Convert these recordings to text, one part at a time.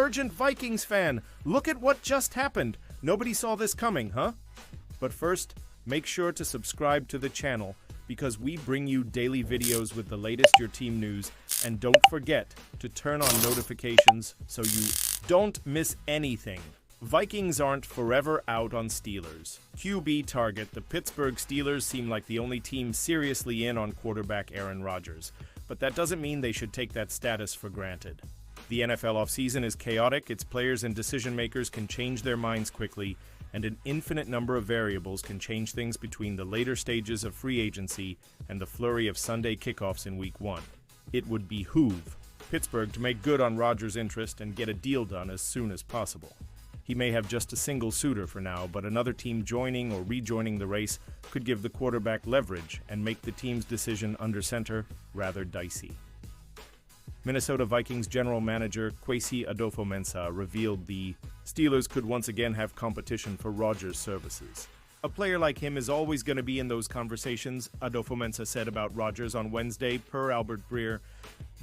divergent Vikings fan. Look at what just happened. Nobody saw this coming, huh? But first, make sure to subscribe to the channel because we bring you daily videos with the latest your team news, and don't forget to turn on notifications so you don't miss anything. Vikings aren't forever out on Steelers. QB target, the Pittsburgh Steelers seem like the only team seriously in on quarterback Aaron Rodgers, but that doesn't mean they should take that status for granted. The NFL offseason is chaotic, its players and decision-makers can change their minds quickly, and an infinite number of variables can change things between the later stages of free agency and the flurry of Sunday kickoffs in Week 1. It would behoove Pittsburgh to make good on Rodgers' interest and get a deal done as soon as possible. He may have just a single suitor for now, but another team joining or rejoining the race could give the quarterback leverage and make the team's decision under center rather dicey. Minnesota Vikings general manager Kwesi Adofo-Mensah revealed the Steelers could once again have competition for Rodgers' services. A player like him is always going to be in those conversations, Adofo-Mensah said about Rodgers on Wednesday, per Albert Breer.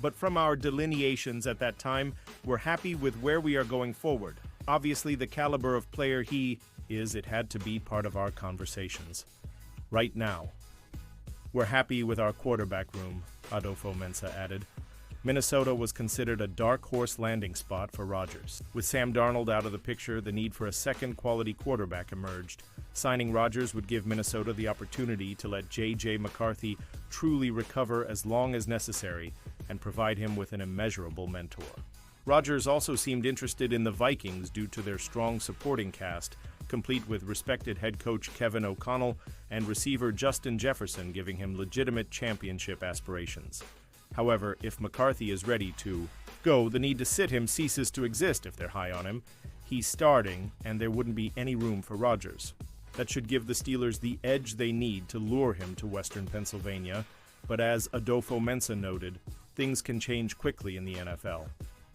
But from our delineations at that time, we're happy with where we are going forward. Obviously, the caliber of player he is, it had to be part of our conversations. Right now, we're happy with our quarterback room, Adofo-Mensah added. Minnesota was considered a dark horse landing spot for Rodgers. With Sam Darnold out of the picture, the need for a second quality quarterback emerged. Signing Rodgers would give Minnesota the opportunity to let J.J. McCarthy truly recover as long as necessary and provide him with an immeasurable mentor. Rodgers also seemed interested in the Vikings due to their strong supporting cast, complete with respected head coach Kevin O'Connell and receiver Justin Jefferson giving him legitimate championship aspirations. However, if McCarthy is ready to go, the need to sit him ceases to exist if they're high on him. He's starting, and there wouldn't be any room for Rodgers. That should give the Steelers the edge they need to lure him to Western Pennsylvania, but as Adofo-Mensah noted, things can change quickly in the NFL.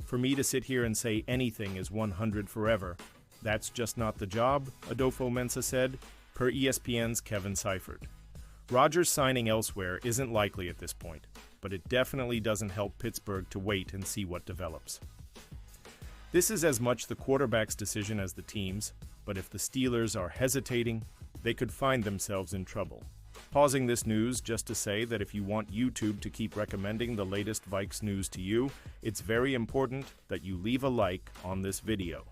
For me to sit here and say anything is 100 forever, that's just not the job, Adofo-Mensah said, per ESPN's Kevin Seifert. Rodgers signing elsewhere isn't likely at this point, but it definitely doesn't help Pittsburgh to wait and see what develops. This is as much the quarterback's decision as the team's, but if the Steelers are hesitating, they could find themselves in trouble. Pausing this news just to say that if you want YouTube to keep recommending the latest Vikes news to you, it's very important that you leave a like on this video.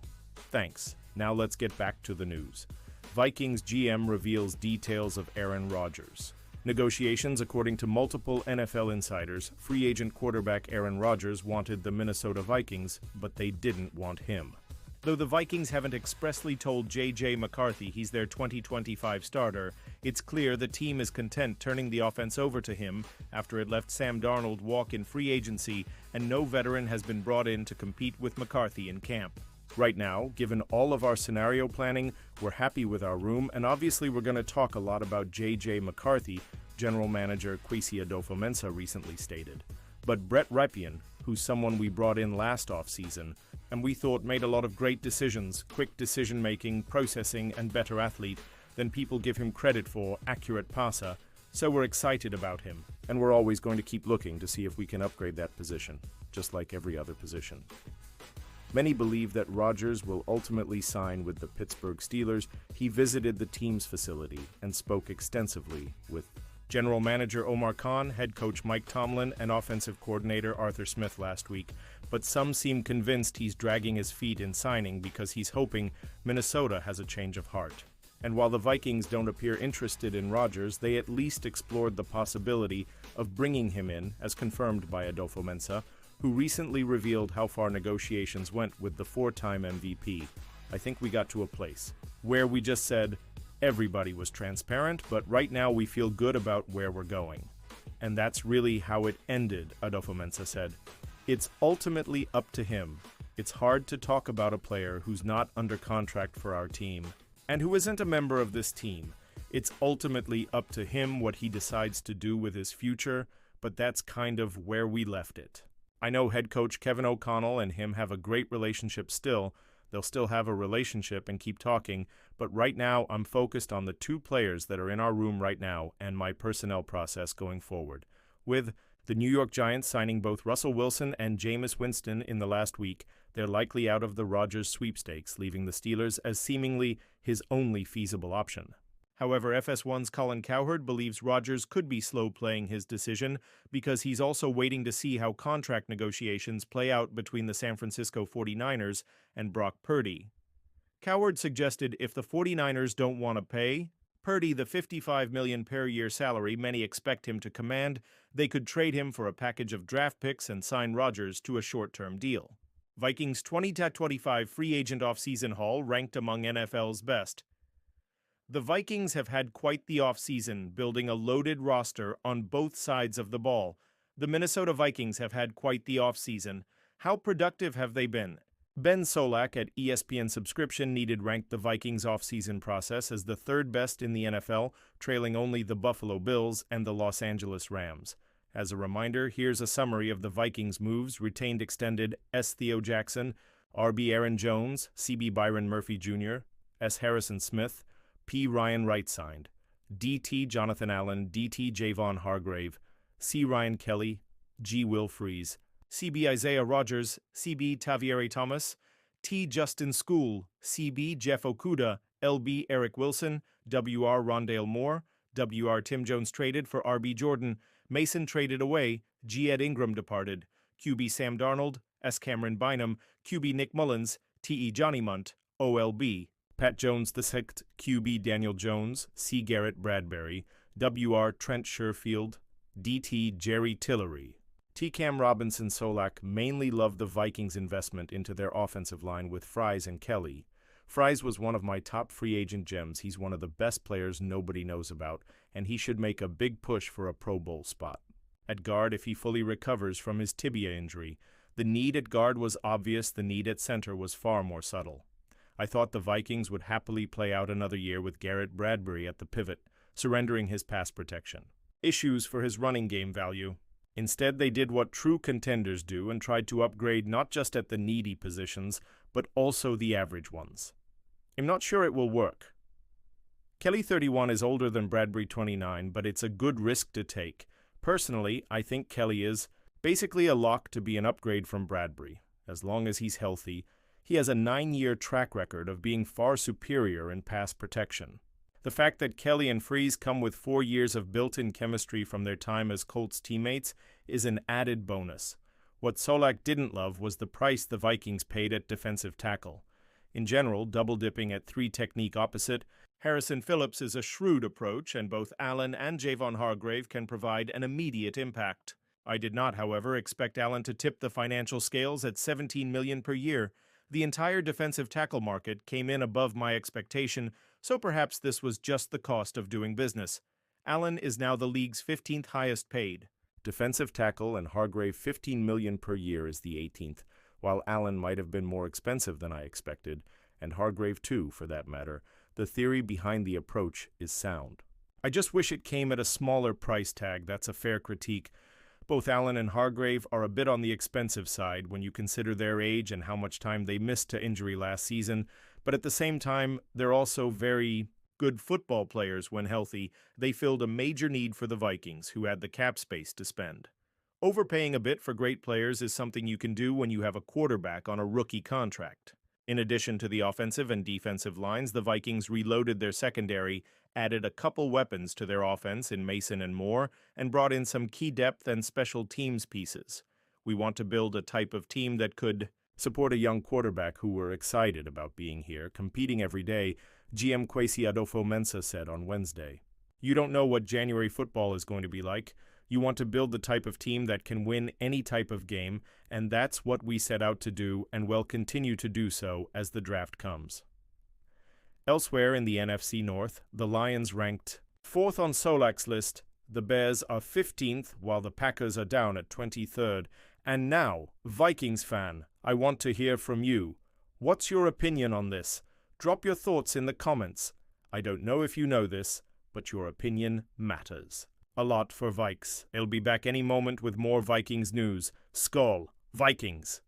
Thanks. Now let's get back to the news. Vikings GM reveals details of Aaron Rodgers. Negotiations, according to multiple NFL insiders, free agent quarterback Aaron Rodgers wanted the Minnesota Vikings, but they didn't want him. Though the Vikings haven't expressly told J.J. McCarthy he's their 2025 starter, it's clear the team is content turning the offense over to him after it left Sam Darnold walk in free agency and no veteran has been brought in to compete with McCarthy in camp. Right now, given all of our scenario planning, we're happy with our room, and obviously we're going to talk a lot about J.J. McCarthy, General Manager Kwesi Adofo-Mensah recently stated. But Brett Rypien, who's someone we brought in last offseason, and we thought made a lot of great decisions, quick decision-making, processing, and better athlete than people give him credit for, accurate passer, so we're excited about him, and we're always going to keep looking to see if we can upgrade that position, just like every other position. Many believe that Rodgers will ultimately sign with the Pittsburgh Steelers. He visited the team's facility and spoke extensively with General Manager Omar Khan, head coach Mike Tomlin, and offensive coordinator Arthur Smith last week, but some seem convinced he's dragging his feet in signing because he's hoping Minnesota has a change of heart. And while the Vikings don't appear interested in Rodgers, they at least explored the possibility of bringing him in, as confirmed by Adofo-Mensah, who recently revealed how far negotiations went with the four-time MVP. I think we got to a place where we just said everybody was transparent, but right now we feel good about where we're going. And that's really how it ended, Adofo-Mensah said. It's ultimately up to him. It's hard to talk about a player who's not under contract for our team and who isn't a member of this team. It's ultimately up to him what he decides to do with his future, but that's kind of where we left it. I know head coach Kevin O'Connell and him have a great relationship still. They'll still have a relationship and keep talking, but right now I'm focused on the two players that are in our room right now and my personnel process going forward. With The New York Giants signing both Russell Wilson and Jameis Winston in the last week. They're likely out of the Rodgers sweepstakes, leaving the Steelers as seemingly his only feasible option. However, FS1's Colin Cowherd believes Rodgers could be slow playing his decision because he's also waiting to see how contract negotiations play out between the San Francisco 49ers and Brock Purdy. Cowherd suggested if the 49ers don't want to pay Purdy the $55 million per year salary many expect him to command, they could trade him for a package of draft picks and sign Rodgers to a short-term deal. Vikings 20-25 free agent offseason haul ranked among NFL's best. The Vikings have had quite the offseason, building a loaded roster on both sides of the ball. The Minnesota Vikings have had quite the offseason. How productive have they been? Ben Solak at ESPN Subscription Needed ranked the Vikings offseason process as the third best in the NFL, trailing only the Buffalo Bills and the Los Angeles Rams. As a reminder, here's a summary of the Vikings' moves: retained extended S. Theo Jackson, R.B. Aaron Jones, C.B. Byron Murphy Jr., S. Harrison Smith, P. Ryan Wright signed, D.T. Jonathan Allen, D.T. Javon Hargrave, C. Ryan Kelly, G. Will Freeze, C.B. Isaiah Rodgers, C.B. Tavieri Thomas, T. Justin School, C.B. Jeff Okudah, L.B. Eric Wilson, W.R. Rondale Moore, W.R. Tim Jones traded for R.B. Jordan, Mason traded away, G. Ed Ingram departed, Q.B. Sam Darnold, S. Cameron Bynum, Q.B. Nick Mullins, T.E. Johnny Munt, O.L.B. Pat Jones II, Q.B. Daniel Jones, C. Garrett Bradbury, W.R. Trent Sherfield, D.T. Jerry Tillery. T. Cam Robinson Solak mainly loved the Vikings' investment into their offensive line with Fries and Kelly. Fries was one of my top free agent gems. He's one of the best players nobody knows about, and he should make a big push for a Pro Bowl spot. At guard, if he fully recovers from his tibia injury, the need at guard was obvious, the need at center was far more subtle. I thought the Vikings would happily play out another year with Garrett Bradbury at the pivot, surrendering his pass protection. Issues for his running game value. Instead, they did what true contenders do and tried to upgrade not just at the needy positions, but also the average ones. I'm not sure it will work. Kelly 31 is older than Bradbury 29, but it's a good risk to take. Personally, I think Kelly is basically a lock to be an upgrade from Bradbury. As long as he's healthy, he has a 9-year track record of being far superior in pass protection. The fact that Kelly and Freeze come with 4 years of built-in chemistry from their time as Colts teammates is an added bonus. What Solak didn't love was the price the Vikings paid at defensive tackle. In general, double-dipping at 3 technique opposite, Harrison Phillips is a shrewd approach, and both Allen and Javon Hargrave can provide an immediate impact. I did not, however, expect Allen to tip the financial scales at $17 million per year. The entire defensive tackle market came in above my expectation, so perhaps this was just the cost of doing business. Allen is now the league's 15th highest paid. Defensive tackle and Hargrave $15 million per year is the 18th, while Allen might have been more expensive than I expected, and Hargrave too, for that matter. The theory behind the approach is sound. I just wish it came at a smaller price tag. That's a fair critique. Both Allen and Hargrave are a bit on the expensive side when you consider their age and how much time they missed to injury last season, but at the same time, they're also very good football players when healthy. They filled a major need for the Vikings, who had the cap space to spend. Overpaying a bit for great players is something you can do when you have a quarterback on a rookie contract. In addition to the offensive and defensive lines, the Vikings reloaded their secondary, added a couple weapons to their offense in Mason and Moore, and brought in some key depth and special teams pieces. We want to build a type of team that could support a young quarterback who we're excited about being here, competing every day, GM Kwesi Adolfo-Mensah said on Wednesday. You don't know what January football is going to be like. You want to build the type of team that can win any type of game, and that's what we set out to do and will continue to do so as the draft comes. Elsewhere in the NFC North, the Lions ranked 4th on Solak's list, the Bears are 15th, while the Packers are down at 23rd. And now, Vikings fan, I want to hear from you. What's your opinion on this? Drop your thoughts in the comments. I don't know if you know this, but your opinion matters a lot for Vikes. I'll be back any moment with more Vikings news. Skål, Vikings!